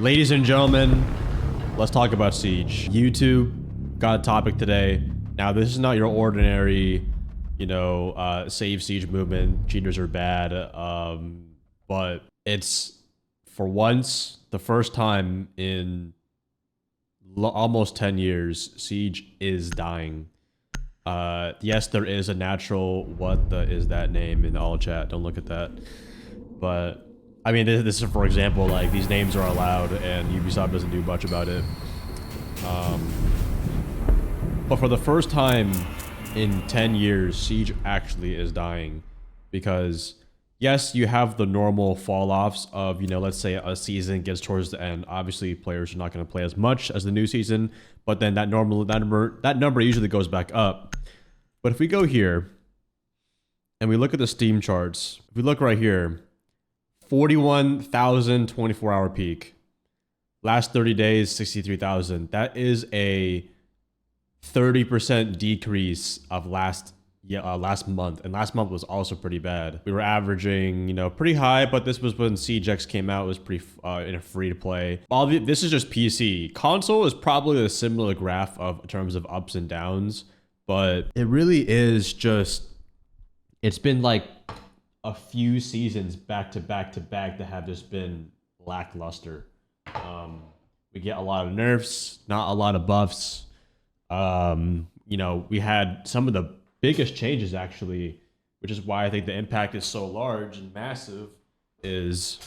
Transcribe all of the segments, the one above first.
Ladies and gentlemen, let's talk about Siege. YouTube got a topic today. Now, this is not your ordinary, save Siege movement. Cheaters are bad. But it's, for once, the first time in almost 10 years, Siege is dying. Yes, there is a natural what the is that name in all chat. Don't look at that. But I mean, this is, for example, like, these names are allowed and Ubisoft doesn't do much about it. But for the first time in 10 years, Siege actually is dying. Because, yes, you have the normal fall-offs of, let's say a season gets towards the end. Obviously, players are not going to play as much as the new season, but then that number usually goes back up. But if we go here, and we look at the Steam charts, if we look right here, 41,000 24-hour peak. Last 30 days, 63,000. That is a 30% decrease of last month, and last month was also pretty bad. We were averaging, pretty high, but this was when Siege X came out. It was pretty in a free to play. This is just PC. Console is probably a similar graph in terms of ups and downs, but it really is just. It's been like a few seasons back to back that have just been lackluster. We get a lot of nerfs, not a lot of buffs. We had some of the biggest changes actually, which is why I think the impact is so large and massive, is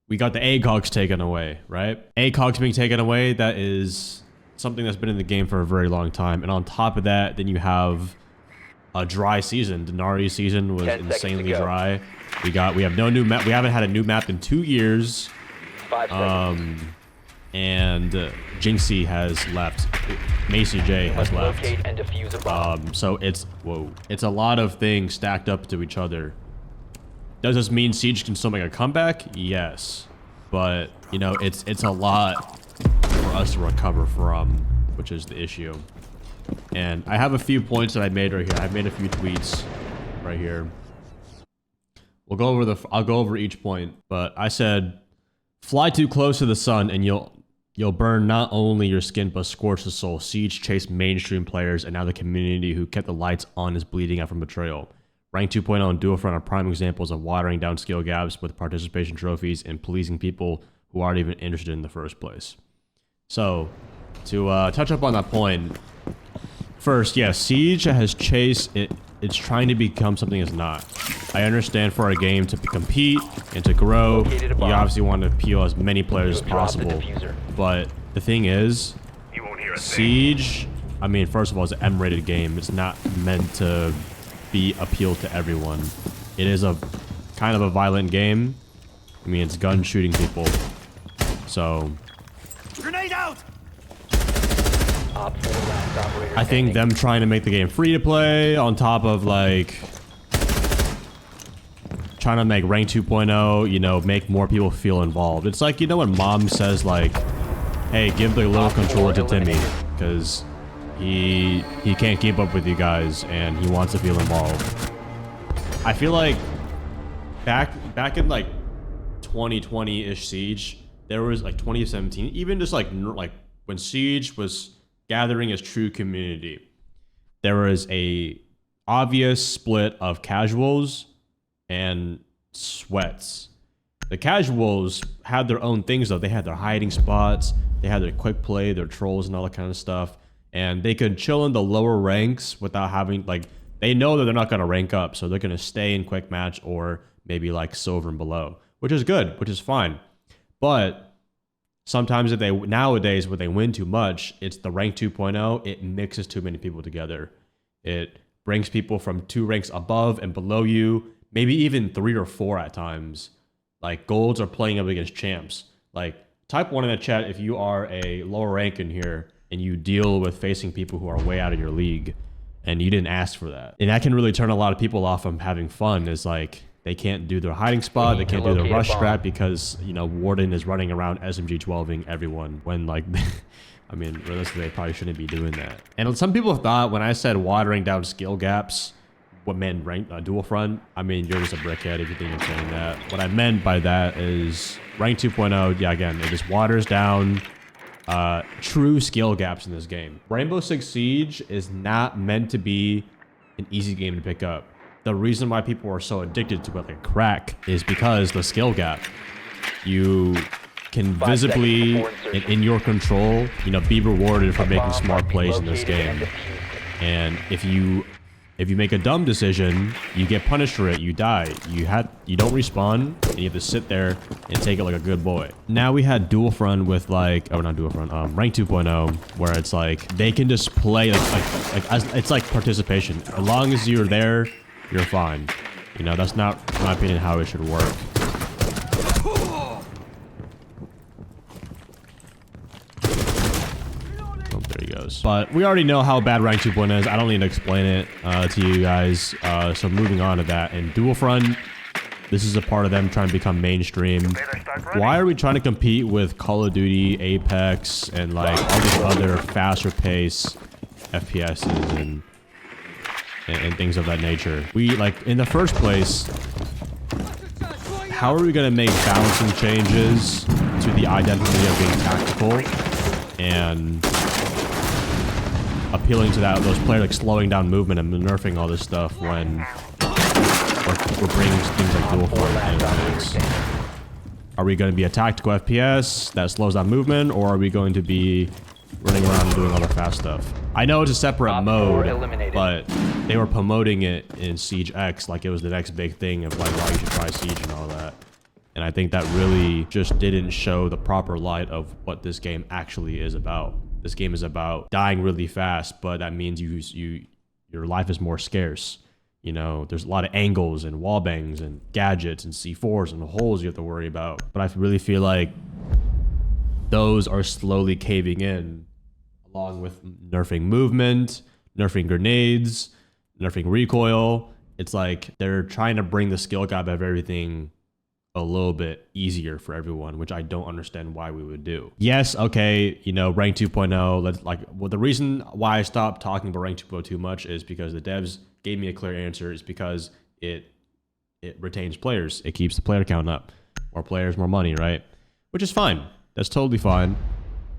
we got the ACOGs taken away, right? ACOGs being taken away, that is something that's been in the game for a very long time. And on top of that, then you have a dry season. Denari season was insanely dry. We have no new map. We haven't had a new map in 2 years. 5 seconds. And Jinxie has left. Macy J has left. Locate and defuse a bomb. So it's a lot of things stacked up to each other. Does this mean Siege can still make a comeback? Yes, but it's a lot for us to recover from, which is the issue. And I have a few points that I made right here. I've made a few tweets right here. I'll go over each point, but I said, fly too close to the sun and you'll burn not only your skin but scorch the soul. Siege chased mainstream players, and now the community who kept the lights on is bleeding out from betrayal. Rank 2.0 and Dual Front are prime examples of watering down skill gaps with participation trophies and pleasing people who aren't even interested in the first place. So, to touch up on that point, first, yeah, Siege has chased it. It's trying to become something it's not. I understand for a game to compete and to grow, you obviously want to appeal as many players as possible. But the thing is, Siege, I mean, first of all, it's an M-rated game. It's not meant to be appealed to everyone. It is a kind of a violent game. I mean, it's gun shooting people. So, grenade out! I think them trying to make the game free to play on top of like trying to make rank 2.0, make more people feel involved. It's like, when mom says like, hey, give the little controller to Timmy because he can't keep up with you guys and he wants to feel involved. I feel like back in like 2020-ish Siege, there was like 2017, even just like when Siege was gathering as true community, there was a obvious split of casuals and sweats. The casuals had their own things though. They had their hiding spots, they had their quick play, their trolls and all that kind of stuff, and they could chill in the lower ranks without having, like, they know that they're not going to rank up, so they're going to stay in quick match or maybe like silver and below, which is good, which is fine. But sometimes nowadays when they win too much, it's the rank 2.0, it mixes too many people together. It brings people from 2 ranks above and below you, maybe even 3 or 4 at times. Like, golds are playing up against champs. Like, type 1 in the chat if you are a lower rank in here and you deal with facing people who are way out of your league and you didn't ask for that. And that can really turn a lot of people off from having fun. Is like, they can't do their hiding spot, they can't do their rush strat because, Warden is running around SMG-12ing everyone when, like, I mean, realistically, they probably shouldn't be doing that. And some people thought when I said watering down skill gaps what meant dual front, I mean, you're just a brickhead if you think I'm saying that. What I meant by that is rank 2.0, yeah, again, it just waters down true skill gaps in this game. Rainbow Six Siege is not meant to be an easy game to pick up. The reason why people are so addicted to it like crack is because the skill gap. You can visibly, in your control, you know, be rewarded for making smart plays in this game. And if you make a dumb decision, you get punished for it. You die. You don't respawn, and you have to sit there and take it like a good boy. Now we had dual front with like, oh, not dual front, rank 2.0, where it's like they can just play it's like participation. As long as you're there, you're fine. You know, that's not, in my opinion, how it should work. There he goes. But we already know how bad rank 2.0 is. I don't need to explain it to you guys. So moving on to that. And dual front, this is a part of them trying to become mainstream. Why are we trying to compete with Call of Duty, Apex, and like all these other faster pace FPSs and things of that nature? We, like, in the first place, how are we going to make balancing changes to the identity of being tactical and appealing to those players, like slowing down movement and nerfing all this stuff when we're bringing things like dual front into the mix? Are we going to be a tactical FPS that slows down movement, or are we going to be running around and doing all the fast stuff? I know it's a separate mode, but they were promoting it in Siege X like it was the next big thing of like why you should try Siege and all that. And I think that really just didn't show the proper light of what this game actually is about. This game is about dying really fast, but that means your life is more scarce. You know, there's a lot of angles and wall bangs and gadgets and C4s and holes you have to worry about. But I really feel like those are slowly caving in, along with nerfing movement, nerfing grenades, nerfing recoil. It's like they're trying to bring the skill gap of everything a little bit easier for everyone, which I don't understand why we would do. Yes, okay, you know, rank 2.0, let's like, well, the reason why I stopped talking about rank 2.0 too much is because the devs gave me a clear answer. Is because it retains players. It keeps the player count up. More players, more money, right? Which is fine. That's totally fine.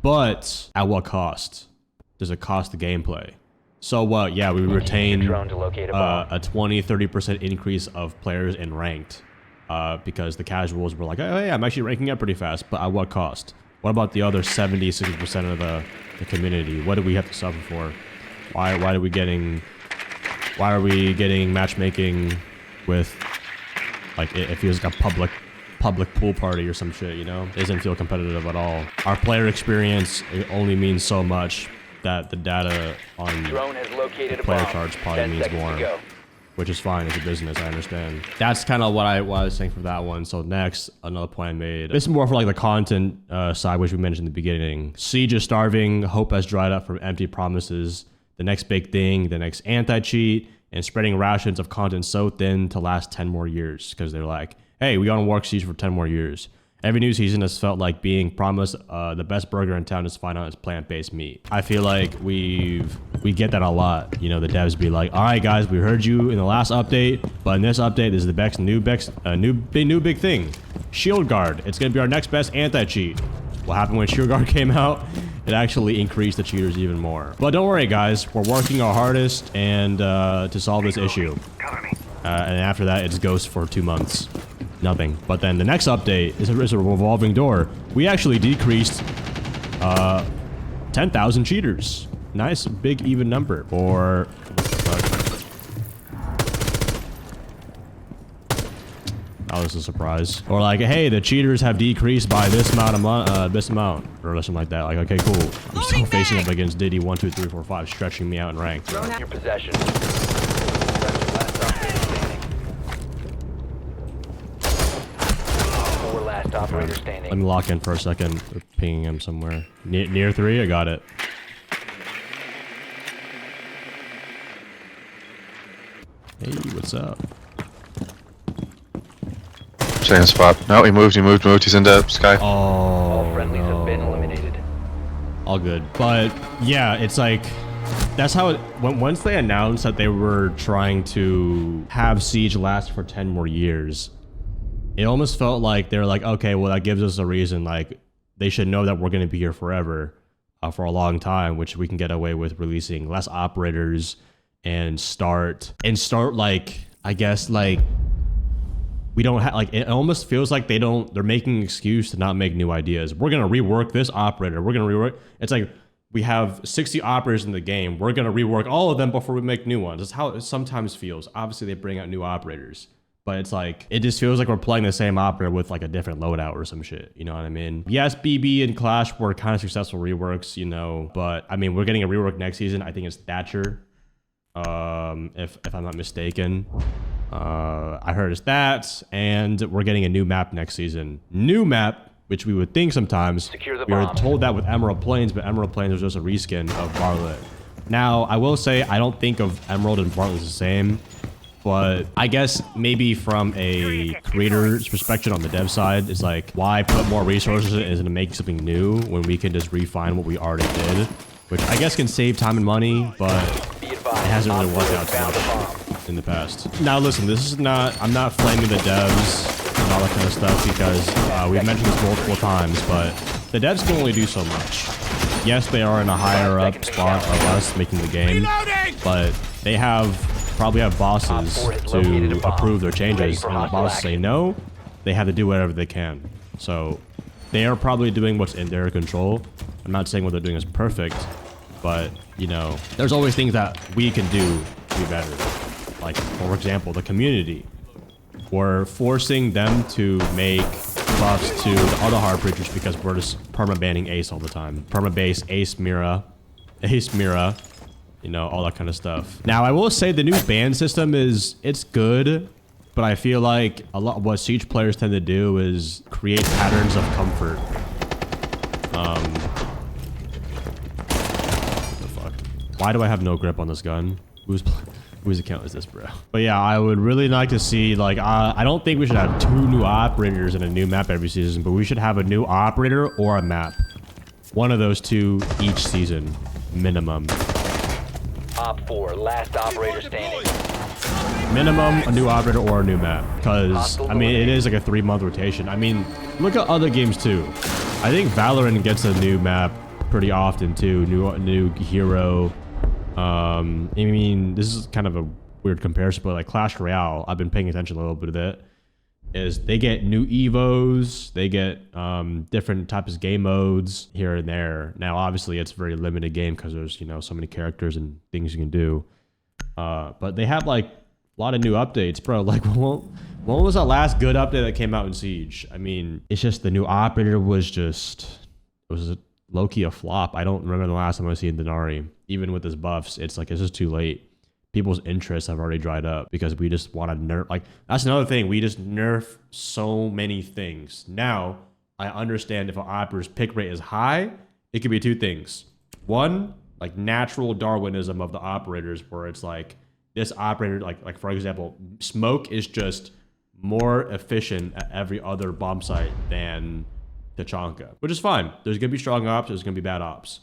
But at what cost? Does it cost the gameplay? So what? Yeah, we retain a 20-30% increase of players in ranked. Because the casuals were like, oh yeah, I'm actually ranking up pretty fast, but at what cost? What about the other 70-60% of the community? What do we have to suffer for? Why are we getting matchmaking with, like, it feels like a public pool party or some shit, you know? It doesn't feel competitive at all. Our player experience, it only means so much that the data on the player charts probably means more. Which is fine, it's a business, I understand. That's kind of what I was saying for that one. So next, another point I made. This is more for like the content side, which we mentioned in the beginning. Siege is starving, hope has dried up from empty promises. The next big thing, the next anti-cheat, and spreading rations of content so thin to last 10 more years. Because they're like, hey, we gotta work Siege for 10 more years. Every new season has felt like being promised the best burger in town is to find out it's plant-based meat. I feel like we get that a lot. You know, the devs be like, all right, guys, we heard you in the last update, but in this update, this is the new big thing. Shield Guard. It's going to be our next best anti-cheat. What happened when Shield Guard came out? It actually increased the cheaters even more. But don't worry, guys. We're working our hardest and to solve this issue. And after that, it's ghost for 2 months. Nothing. But then the next update is a revolving door. We actually decreased 10,000 cheaters. Nice, big, even number. Or what the fuck? That was a surprise. Or like, hey, the cheaters have decreased by this amount, or something like that. Like, okay, cool. I'm still facing up against Diddy 1, 2, 3, 4, 5, stretching me out in rank. Your possession. Operator standing. Let me lock in for a second. They're pinging him somewhere. Near 3, I got it. Hey, what's up? Same spot. No, he moved. He's in the sky. Oh, all friendlies have been eliminated. All good. But yeah, it's like That's how it, once they announced that they were trying to have Siege last for 10 more years, it almost felt like they were like, okay, well, that gives us a reason. Like, they should know that we're going to be here forever, for a long time, which we can get away with releasing less operators and start like, I guess, like, we don't have, like, it almost feels like they're making an excuse to not make new ideas. We're going to rework this operator. We're going to rework. It's like, we have 60 operators in the game. We're going to rework all of them before we make new ones. That's how it sometimes feels. Obviously, they bring out new operators, but it's like, it just feels like we're playing the same operator with like a different loadout or some shit. You know what I mean? Yes, BB and Clash were kind of successful reworks, you know, but I mean, we're getting a rework next season. I think it's Thatcher. If I'm not mistaken. I heard it's that, and we're getting a new map next season. New map, which we would think sometimes. We were told that with Emerald Plains, but Emerald Plains was just a reskin of Bartlett. Now, I will say, I don't think of Emerald and Bartlett as the same, but I guess maybe from a creator's perspective on the dev side, it's like, why put more resources into making something new when we can just refine what we already did, which I guess can save time and money, but it hasn't really worked out too much in the past. Now, listen, this is not, I'm not flaming the devs and all that kind of stuff because we've mentioned this multiple times, but the devs can only do so much. Yes, they are in a higher up spot of us making the game, but they probably have bosses to approve their changes, and the bosses say no, they have to do whatever they can. So they are probably doing what's in their control. I'm not saying what they're doing is perfect, but you know, there's always things that we can do to be better. Like, for example, the community. We're forcing them to make buffs to the other hard creatures because we're just perma-banning Ace all the time. Perma-base, Ace Mira, you know, all that kind of stuff. Now, I will say the new ban system it's good, but I feel like a lot what Siege players tend to do is create patterns of comfort. What the fuck? Why do I have no grip on this gun? Whose account is this, bro? But yeah, I would really like to see, like, I don't think we should have 2 new operators in a new map every season, but we should have a new operator or a map. One of those 2 each season, minimum. Op 4, last operator standing. Minimum, a new operator or a new map. Because, I mean, it is like a 3-month rotation. I mean, look at other games too. I think Valorant gets a new map pretty often too. New hero. I mean, this is kind of a weird comparison, but like Clash Royale, I've been paying attention a little bit of that. Is they get new evos, they get different types of game modes here and there. Now, obviously, it's a very limited game because there's, you know, so many characters and things you can do. But they have like a lot of new updates, bro. Like, when was the last good update that came out in Siege? I mean, it's just the new operator was just, it was low-key a flop. I don't remember the last time I seen Denari. Even with his buffs, it's like, it's just too late. People's interests have already dried up because we just want to nerf. Like, that's another thing. We just nerf so many things. Now, I understand if an operator's pick rate is high, it could be 2 things. One, like natural Darwinism of the operators, where it's like this operator, like for example, Smoke is just more efficient at every other bomb site than Tachanka, which is fine. There's gonna be strong ops, there's gonna be bad ops,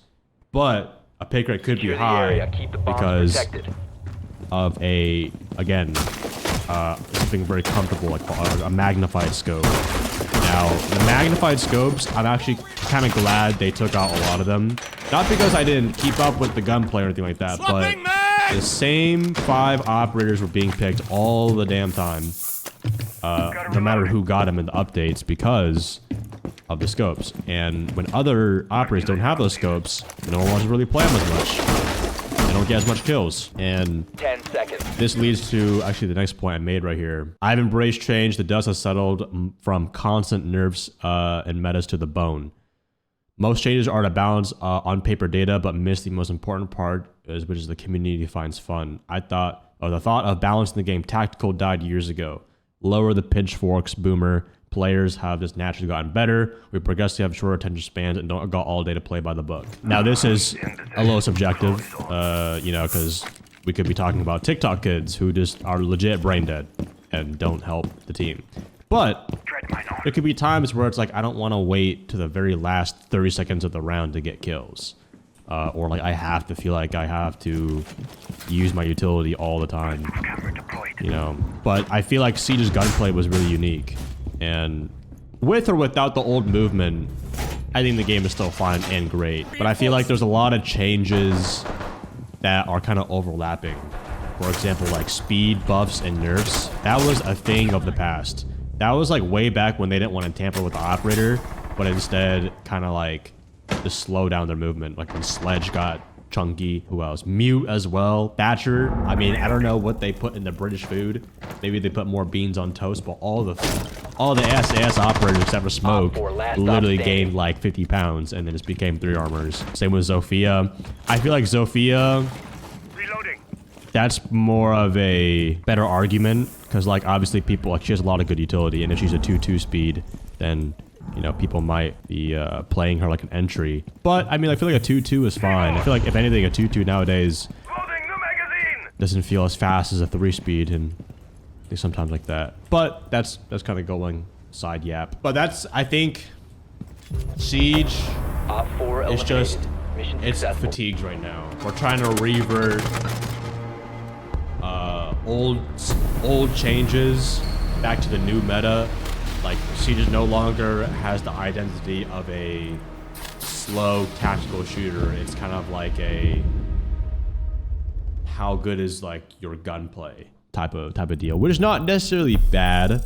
but a pick rate could be high because of something very comfortable, like a magnified scope. Now, the magnified scopes, I'm actually kind of glad they took out a lot of them. Not because I didn't keep up with the gunplay or anything like that, but the same 5 operators were being picked all the damn time, no matter who got them in the updates, because of the scopes. And when other operators don't have those scopes, no one wants to really play them as much. They don't get as much kills. And 10 seconds. This leads to actually the next point I made right here. I've embraced change. The dust has settled from constant nerfs and metas to the bone. Most changes are to balance on paper data, but miss the most important part, which is the community finds fun. The thought of balancing the game tactical died years ago. Lower the pitchforks, boomer. Players have just naturally gotten better. We progressively have shorter attention spans and don't got all day to play by the book. Now, this is a little subjective, you know, because we could be talking about TikTok kids who just are legit brain dead and don't help the team. But there could be times where it's like, I don't want to wait to the very last 30 seconds of the round to get kills. or like I have to feel like I have to use my utility all the time, you know. But I feel like Siege's gunplay was really unique, and with or without the old movement, I think the game is still fine and great. But I feel like there's a lot of changes that are kind of overlapping. For example, like speed buffs and nerfs. That was a thing of the past. That was like way back when they didn't want to tamper with the operator, but instead kind of like just slow down their movement. Like when Sledge got chunky. Who else? Mute as well. Thatcher. I mean, I don't know what they put in the British food. Maybe they put more beans on toast, but all the SAS operators except for Smoke literally gained like 50 pounds and then just became 3 armors. Same with Zofia. I feel like Zofia, that's more of a better argument because like obviously people, like she has a lot of good utility, and if she's a 2-2 speed, then you know people might be playing her like an entry. But I mean, I feel like a 2-2 is fine. I feel like if anything, a 2-2 nowadays doesn't feel as fast as a 3 speed, and I think sometimes like that. But that's kind of going side yap. But that's, I think Siege is just, it's fatigued right now. We're trying to revert old changes back to the new meta. Like Siege no longer has the identity of a slow tactical shooter. It's kind of like a how good is like your gunplay type of deal, which is not necessarily bad,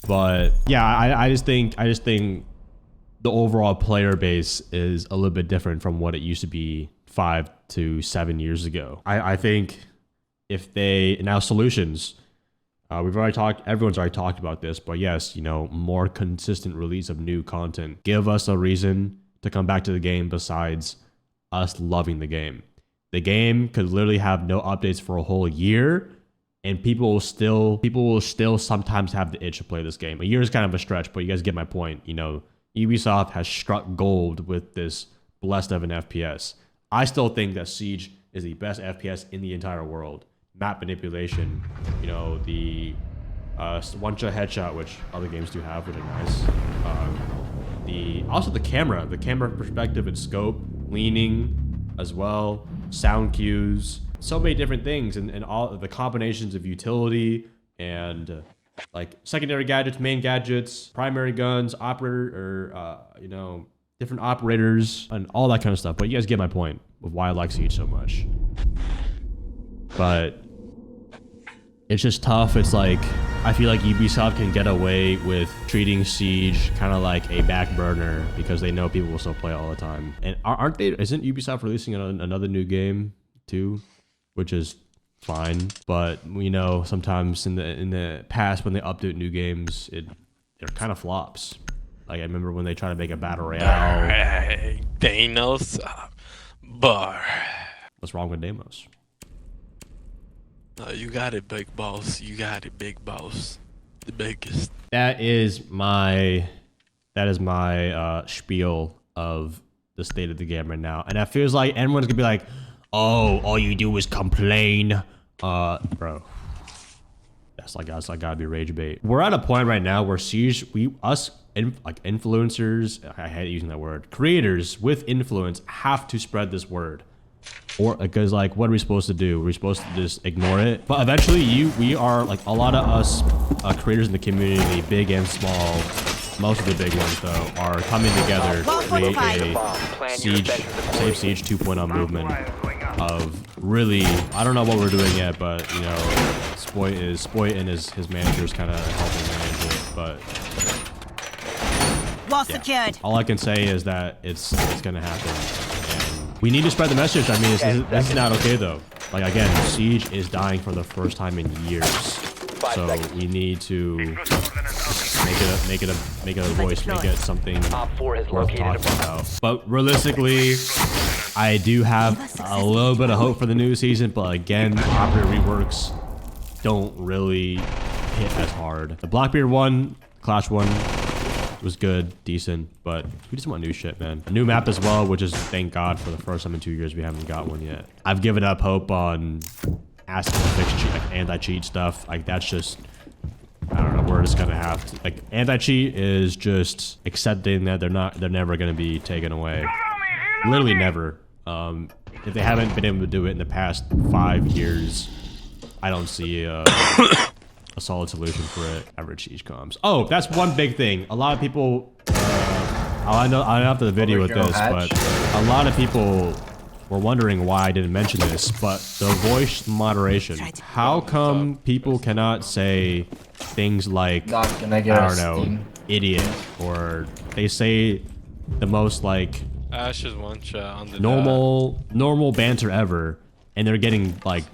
but yeah, I just think the overall player base is a little bit different from what it used to be 5 to 7 years ago. I think if they now solutions, we've already talked, everyone's already talked about this, but yes, you know, more consistent release of new content. Give us a reason to come back to the game besides us loving the game. The game could literally have no updates for a whole year, and people will still sometimes have the itch to play this game. A year is kind of a stretch, but you guys get my point. You know, Ubisoft has struck gold with this blessed of an FPS. I still think that Siege is the best FPS in the entire world. Map manipulation, you know, the one-shot headshot, which other games do have, which are nice. Also the camera perspective and scope, leaning as well, sound cues, so many different things, and all the combinations of utility and like secondary gadgets, main gadgets, primary guns, operator, or you know, different operators and all that kind of stuff. But you guys get my point with why I like Siege so much. But it's just tough. It's like I feel like Ubisoft can get away with treating Siege kind of like a back burner because they know people will still play all the time. And aren't they? Isn't Ubisoft releasing another new game too, which is fine. But you know, sometimes in the past when they update new games, they're kind of flops. Like I remember when they tried to make a battle royale. Deimos bar. What's wrong with Deimos? You got it, big boss. You got it, big boss. The biggest. That is my spiel of the state of the game right now. And it feels like everyone's gonna be like, oh, all you do is complain. Bro. That's like gotta be rage bait. We're at a point right now where Siege, like influencers, I hate using that word, creators with influence have to spread this word. Or because like what are we supposed to do? We're supposed to just ignore it. But eventually we are like a lot of us creators in the community, big and small, most of the big ones though, are coming together to create a Siege, Save Siege 2.0 movement of really, I don't know what we're doing yet, but you know, Spoit and his managers kind of helping manage it, but Wall secured. all I can say is that it's gonna happen. We need to spread the message. I mean, this is not okay though. Like again, Siege is dying for the first time in years, so we need to make it a voice, make it something worth talking about. But realistically, I do have a little bit of hope for the new season. But again, operator reworks don't really hit as hard. The Blackbeard one, Clash one, was good, decent, but we just want new shit, man. A new map as well, which is, thank God, for the first time in 2 years we haven't got one yet. I've given up hope on asking to fix cheat, like anti-cheat stuff. Like that's just, I don't know, we're just gonna have to, like anti-cheat is just accepting that they're never gonna be taken away. Literally never. If they haven't been able to do it in the past 5 years, I don't see a solid solution for it. Average siege comms. Oh, that's one big thing. A lot of people. I know I don't have the video with this, but a lot of people were wondering why I didn't mention this. But the voice moderation. How come people cannot say things like Not gonna I get don't us know, Steam. idiot, or they say the most like Ash is one shot on the normal banter ever, and they're getting like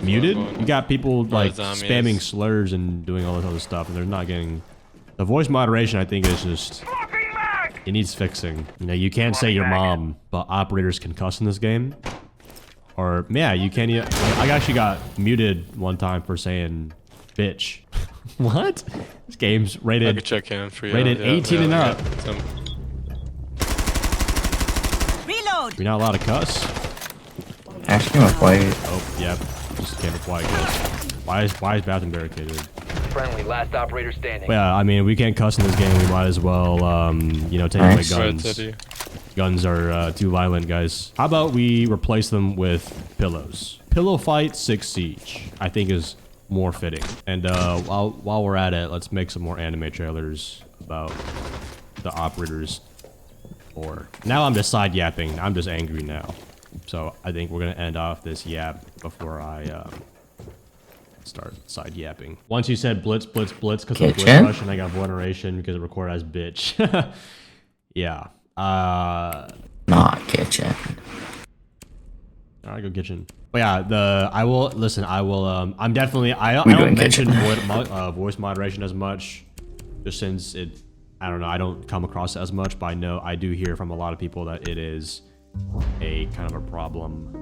muted. You got people like spamming slurs and doing all this other stuff, and they're not getting the voice moderation. I think is just it needs fixing. You know, you can't say your mom, but operators can cuss in this game. Or yeah, you can't. I actually got muted one time for saying bitch. What? This game's rated. I could check in for you. Rated 18 and up. Reload. You're not allowed to cuss. Ash came up quiet. Oh, yep. Just can't be quiet. Why is bathroom barricaded? Friendly, last operator standing. Well, yeah, I mean, we can't cuss in this game. We might as well, you know, take away guns. Guns are too violent, guys. How about we replace them with pillows? Pillow fight 6 siege, I think is more fitting. And while we're at it, let's make some more anime trailers about the operators. Or now I'm just side yapping. I'm just angry now. So I think we're gonna end off this yap before I start side yapping. Once you said blitz because of blitz rush, and I got vulneration because it recorded as bitch. Yeah. Not kitchen. Alright, go kitchen. But yeah, I will I'm definitely I don't mention voice moderation as much, just since it I don't know, I don't come across it as much, but I know I do hear from a lot of people that it is a kind of a problem